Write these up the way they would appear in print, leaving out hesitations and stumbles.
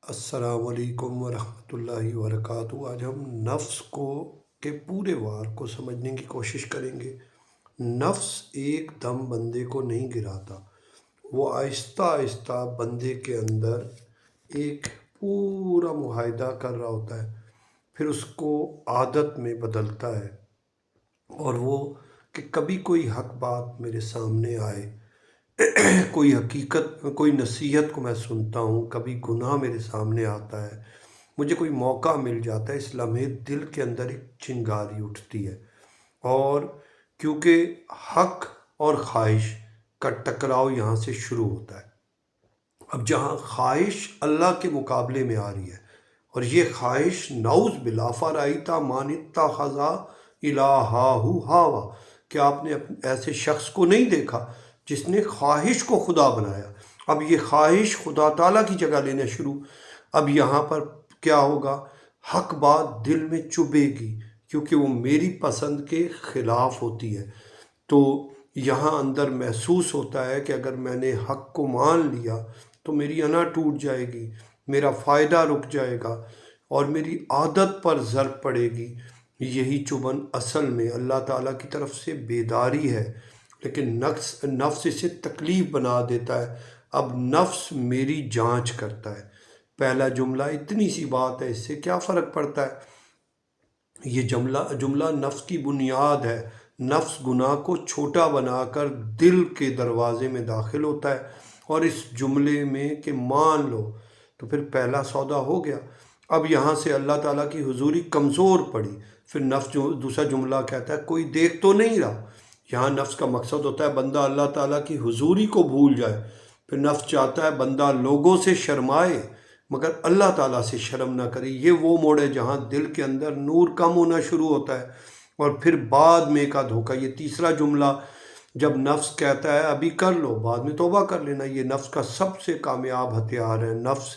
अस्सलाम वालेकुम वरहमतुल्लाहि वबरकातुहू। आज हम नफ्स को के पूरे वार को समझने की कोशिश करेंगे। नफ्स एकदम बंदे को नहीं गिराता, वो आहिस्ता आहिस्ता बंदे के अंदर एक पूरा मुआहदा कर रहा होता है, फिर उसको आदत में बदलता है। और वो कि कभी कोई हक बात मेरे सामने आए, कोई हकीकत कोई नसीहत को मैं सुनता हूँ, कभी गुनाह मेरे सामने आता है, मुझे कोई मौका मिल जाता है, इस लम्हे दिल के अंदर एक चिंगारी उठती है। और क्योंकि हक और ख्वाहिश का टकराव यहाँ से शुरू होता है। अब जहाँ ख्वाहिश अल्लाह के मुकाबले में आ रही है, और ये ख्वाहिश नाउज़ बिल्लाह फ़राइता मानिता खज़ा इलाहाहु हावा, कि आपने ऐसे शख्स को नहीं देखा जिसने ख्वाहिश को खुदा बनाया। अब ये ख्वाहिश खुदा ताला की जगह लेना शुरू। अब यहाँ पर क्या होगा, हक बात दिल में चुभेगी क्योंकि वो मेरी पसंद के ख़िलाफ़ होती है। तो यहाँ अंदर महसूस होता है कि अगर मैंने हक को मान लिया तो मेरी अना टूट जाएगी, मेरा फ़ायदा रुक जाएगा और मेरी आदत पर ज़रब पड़ेगी। यही चुभन असल में अल्लाह ताला की तरफ से बेदारी है, लेकिन नफ्स इसे तकलीफ़ बना देता है। अब नफ्स मेरी जांच करता है। पहला जुमला इतनी सी बात है, इससे क्या फ़र्क पड़ता है। ये जुमला नफ्स की बुनियाद है। नफ्स गुनाह को छोटा बनाकर दिल के दरवाज़े में दाखिल होता है और इस जुमले में कि मान लो, तो फिर पहला सौदा हो गया। अब यहाँ से अल्लाह ताला की हुजूरी कमज़ोर पड़ी। फिर नफ्स जो दूसरा जुमला कहता है कोई देख तो नहीं रहा। यहाँ नफ्स का मकसद होता है बंदा अल्लाह ताला की हुजूरी को भूल जाए। फिर नफ्स चाहता है बंदा लोगों से शर्माए मगर अल्लाह ताला से शर्म ना करे। ये वो मोड़ है जहाँ दिल के अंदर नूर कम होना शुरू होता है। और फिर बाद में का धोखा, ये तीसरा जुमला, जब नफ्स कहता है अभी कर लो, बाद में तौबा कर लेना। ये नफ्स का सबसे कामयाब हथियार है। नफ्स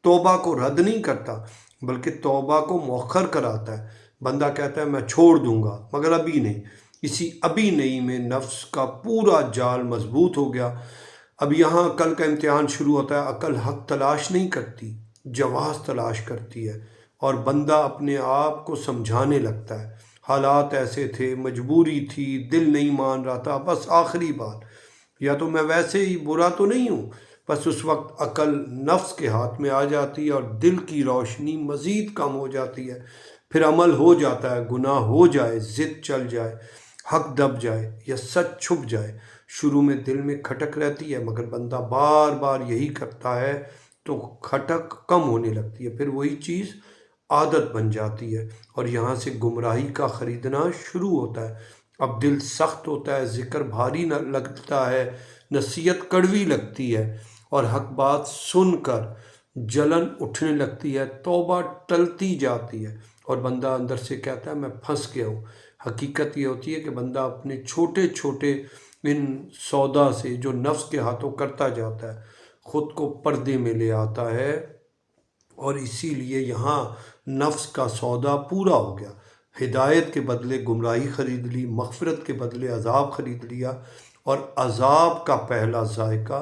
तौबा को रद्द नहीं करता बल्कि तौबा को मौखर कराता है। बंदा कहता है मैं छोड़ दूंगा मगर अभी नहीं। इसी अभी नहीं में नफ्स का पूरा जाल मजबूत हो गया। अब यहाँ अकल का इम्तिहान शुरू होता है। अकल हक तलाश नहीं करती, जवाब तलाश करती है और बंदा अपने आप को समझाने लगता है हालात ऐसे थे, मजबूरी थी, दिल नहीं मान रहा था, बस आखिरी बार, या तो मैं वैसे ही बुरा तो नहीं हूँ। बस उस वक्त अकल नफ्स के हाथ में आ जाती है और दिल की रोशनी मज़ीद कम हो जाती है। फिर अमल हो जाता है, गुनाह हो जाए, ज़िद चल जाए, हक दब जाए या सच छुप जाए। शुरू में दिल में खटक रहती है मगर बंदा बार बार यही करता है तो खटक कम होने लगती है, फिर वही चीज़ आदत बन जाती है और यहाँ से गुमराही का ख़रीदना शुरू होता है। अब दिल सख्त होता है, ज़िक्र भारी न लगता है, नसीहत कड़वी लगती है और हक बात सुनकर जलन उठने लगती है, तौबा टलती जाती है और बंदा अंदर से कहता है मैं फंस गया हूँ। हकीकत ये होती है कि बंदा अपने छोटे छोटे इन सौदा से जो नफ्स के हाथों करता जाता है ख़ुद को पर्दे में ले आता है और इसीलिए यहाँ नफ्स का सौदा पूरा हो गया। हिदायत के बदले गुमराही ख़रीद ली, मग़फ़िरत के बदले अज़ाब ख़रीद लिया और अज़ाब का पहला जायका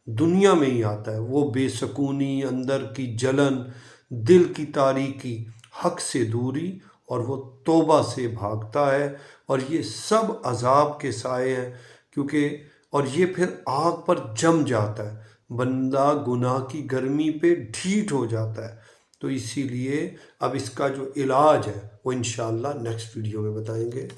दुनिया में ही आता है। वो बेसकूनी, अंदर की जलन, दिल की तारीकी, हक से दूरी और वो तौबा से भागता है और ये सब अज़ाब के साए हैं क्योंकि और ये फिर आग पर जम जाता है। बंदा गुनाह की गर्मी पे ढीठ हो जाता है। तो इसीलिए अब इसका जो इलाज है वो इंशाअल्लाह नेक्स्ट वीडियो में बताएंगे।